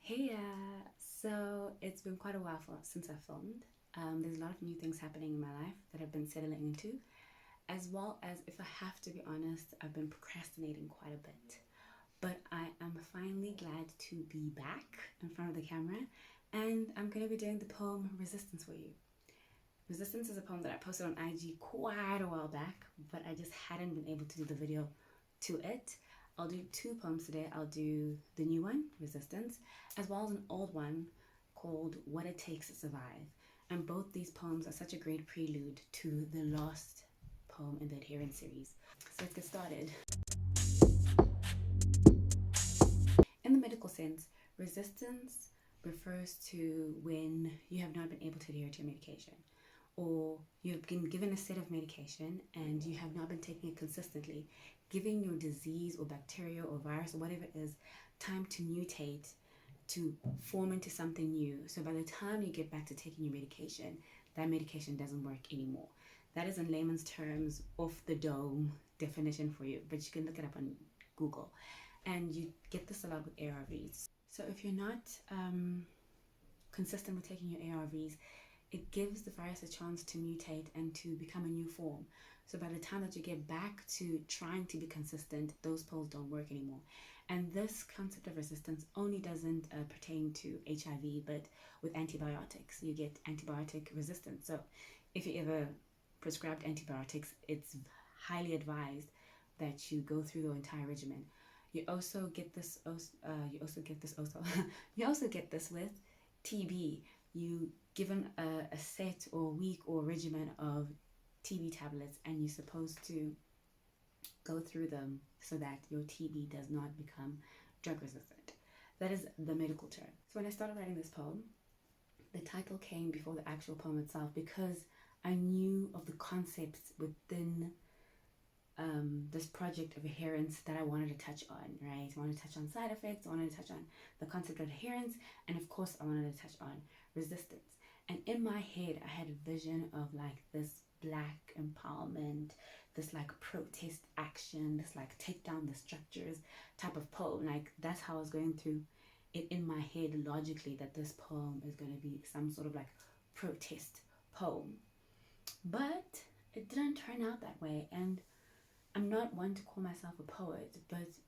Hey, so it's been quite a while since I filmed. There's a lot of new things happening in my life that I've been settling into, as well as, if I have to be honest, I've been procrastinating quite a bit. But I am finally glad to be back in front of the camera, and I'm going to be doing the poem Resistance for you. Resistance is a poem that I posted on IG quite a while back, but I just hadn't been able to do the video to it. I'll do two poems today. I'll do the new one, Resistance, as well as an old one called What It Takes to Survive. And both these poems are such a great prelude to the last poem in the Adherence series. So let's get started. In the medical sense, resistance refers to when you have not been able to adhere to your medication, or you've been given a set of medication and you have not been taking it consistently, giving your disease or bacteria or virus or whatever it is time to mutate, to form into something new. So by the time you get back to taking your medication, that medication doesn't work anymore. That is in layman's terms, off the dome definition for you, but you can look it up on Google. And you get this a lot with ARVs. So if you're not consistent with taking your ARVs, it gives the virus a chance to mutate and to become a new form. So by the time that you get back to trying to be consistent, those pills don't work anymore. And this concept of resistance only doesn't pertain to HIV, but with antibiotics, you get antibiotic resistance. So if you ever prescribed antibiotics, it's highly advised that you go through the entire regimen. You also get this. You also get this with TB. You given a set or week or regimen of TB tablets, and you're supposed to go through them so that your TB does not become drug resistant. That is the medical term. So when I started writing this poem, the title came before the actual poem itself because I knew of the concepts within this project of adherence that I wanted to touch on, right? I wanted to touch on side effects, I wanted to touch on the concept of adherence, and of course I wanted to touch on resistance. And in my head, I had a vision of like this black empowerment, this like protest action, this like take down the structures type of poem. Like that's how I was going through it in my head logically, that this poem is going to be some sort of like protest poem. But it didn't turn out that way, and I'm not one to call myself a poet, but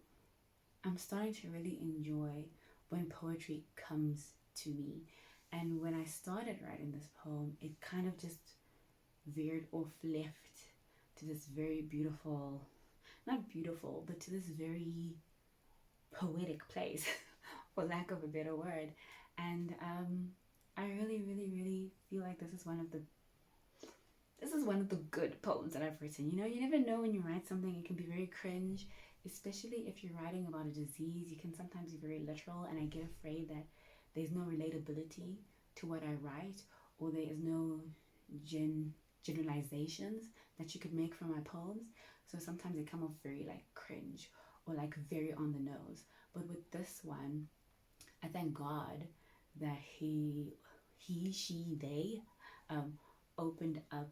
I'm starting to really enjoy when poetry comes to me. And when I started writing this poem, it kind of just veered off left to this very beautiful, not beautiful, but to this very poetic place, for lack of a better word. And I really, really, really feel like this is one of the good poems that I've written. You know, you never know when you write something, it can be very cringe, especially if you're writing about a disease. You can sometimes be very literal, and I get afraid that there's no relatability to what I write, or there is no generalizations that you could make from my poems. So sometimes they come off very like cringe or like very on the nose. But with this one, I thank God that they opened up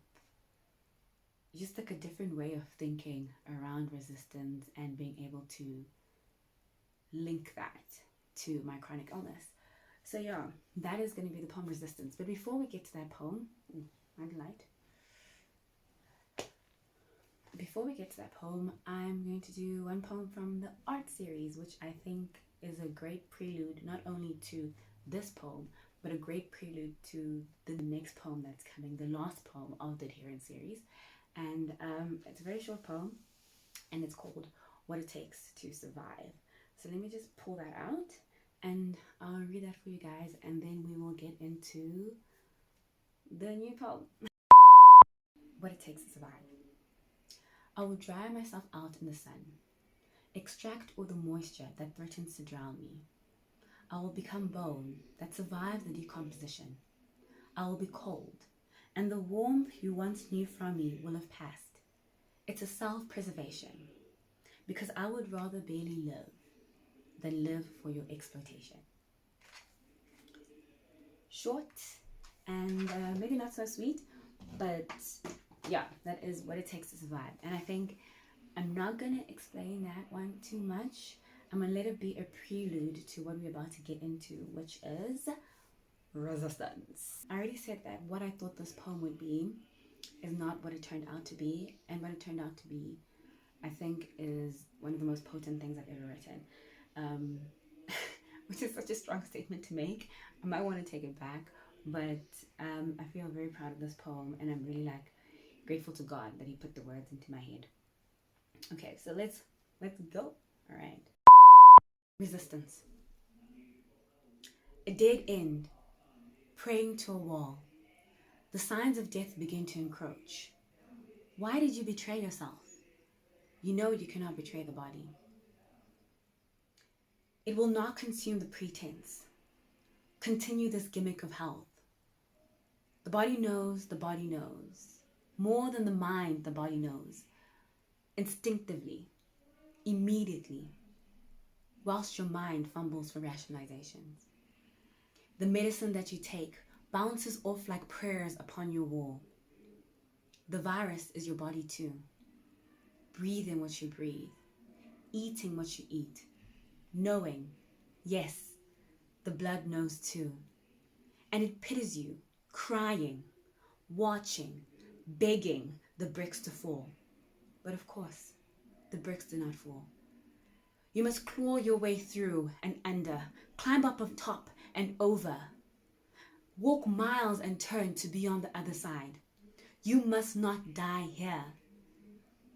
just like a different way of thinking around resistance and being able to link that to my chronic illness. So yeah, that is going to be the poem Resistance. But before we get to that poem, my light. Before we get to that poem, I'm going to do one poem from the art series, which I think is a great prelude not only to this poem, but a great prelude to the next poem that's coming, the last poem of the Adherence series. And it's a very short poem, and it's called What It Takes to Survive. So let me just pull that out, and I'll read that for you guys, and then we will get into the new poem. What It Takes to Survive. I will dry myself out in the sun, extract all the moisture that threatens to drown me. I will become bone that survives the decomposition. I will be cold, and the warmth you once knew from me will have passed. It's a self-preservation, because I would rather barely live than live for your exploitation. Short and maybe not so sweet, but yeah, that is what it takes to survive. And I think I'm not going to explain that one too much. I'm going to let it be a prelude to what we're about to get into, which is resistance. I already said that what I thought this poem would be is not what it turned out to be, and what it turned out to be, I think, is one of the most potent things I've ever written, which is such a strong statement to make. I might want to take it back, but I feel very proud of this poem, and I'm really grateful to God that he put the words into my head. Okay, so let's go. All right. Resistance. A dead end, praying to a wall. The signs of death begin to encroach. Why did you betray yourself? You know you cannot betray the body. It will not consume the pretense. Continue this gimmick of health. The body knows, the body knows. More than the mind, the body knows. Instinctively, immediately, whilst your mind fumbles for rationalizations. The medicine that you take bounces off like prayers upon your wall. The virus is your body too. Breathing what you breathe, eating what you eat, knowing, yes, the blood knows too. And it pities you, crying, watching, begging the bricks to fall. But of course, the bricks do not fall. You must claw your way through and under, climb up on top and over. Walk miles and turn to be on the other side. You must not die here.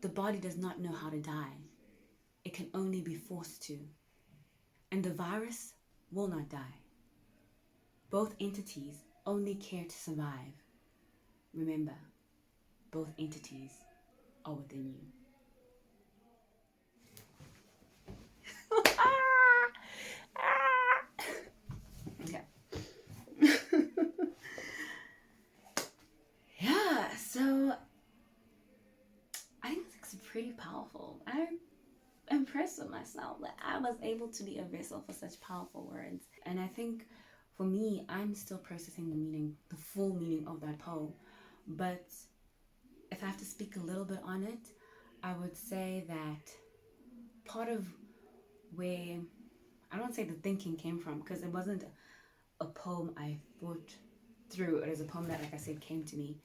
The body does not know how to die. It can only be forced to. And the virus will not die. Both entities only care to survive. Remember, both entities are within you. Okay. Yeah, so I think it's pretty powerful. I'm impressed with myself that I was able to be a vessel for such powerful words. And I think for me, I'm still processing the meaning, the full meaning of that poem. But if I have to speak a little bit on it, I would say that part of where, I don't want to say the thinking came from, because it wasn't a poem I thought through. It is a poem that, like I said, came to me.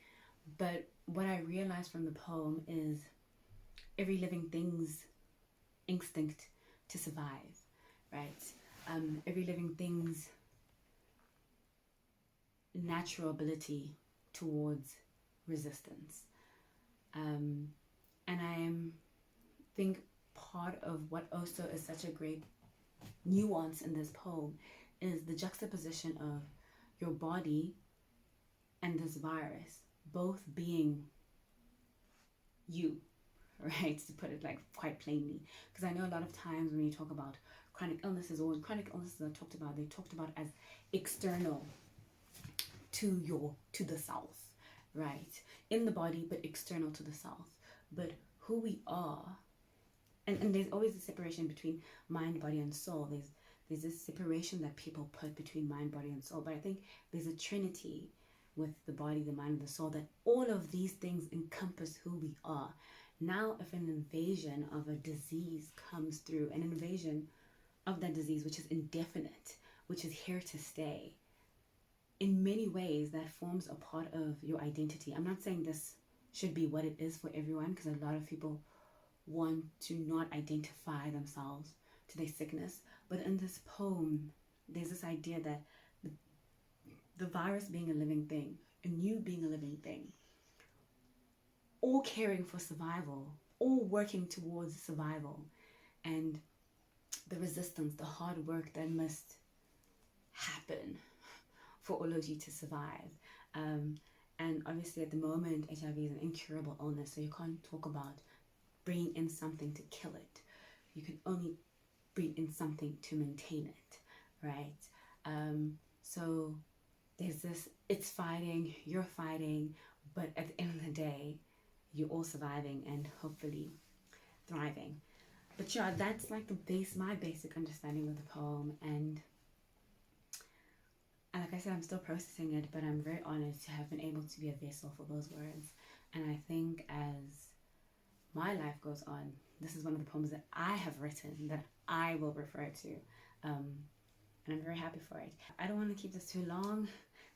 But what I realized from the poem is every living thing's instinct to survive, right? Every living thing's natural ability towards resistance. And I think part of what also is such a great nuance in this poem is the juxtaposition of your body and this virus both being you, right? To put it quite plainly, because I know a lot of times when you talk about chronic illnesses, or when chronic illnesses are talked about, they're talked about as external to the self, right? In the body, but external to the self. But who we are, and there's always a separation between mind, body, and soul. There's this separation that people put between mind, body, and soul. But I think there's a trinity with the body, the mind, and the soul, that all of these things encompass who we are. Now, if an invasion of a disease comes through, an invasion of that disease, which is indefinite, which is here to stay, in many ways that forms a part of your identity. I'm not saying this should be what it is for everyone, because a lot of people want to not identify themselves to their sickness. But in this poem, there's this idea that the virus being a living thing, and you being a living thing, all caring for survival, all working towards survival, and the resistance, the hard work that must happen for all of you to survive. And obviously at the moment, HIV is an incurable illness, so you can't talk about bringing in something to kill it. You can only bring in something to maintain it, right? So there's this, it's fighting, you're fighting, but at the end of the day, you're all surviving and hopefully thriving. But yeah, that's like my basic understanding of the poem. And like I said, I'm still processing it, but I'm very honored to have been able to be a vessel for those words. And I think as my life goes on, this is one of the poems that I have written that I will refer to. And I'm very happy for it. I don't want to keep this too long.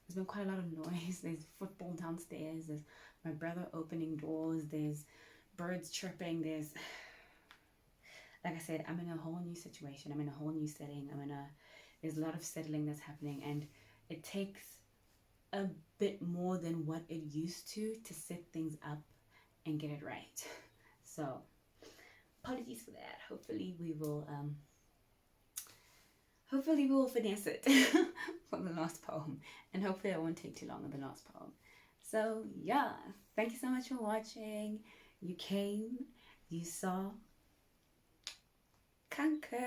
There's been quite a lot of noise. There's football downstairs. There's my brother opening doors. There's birds chirping. Like I said, I'm in a whole new situation. I'm in a whole new setting. There's a lot of settling that's happening, and it takes a bit more than what it used to set things up and get it right. So apologies for that. Hopefully we will finesse it for the last poem, and hopefully I won't take too long on the last poem. So yeah, thank you so much for watching. You came, you saw, conquer.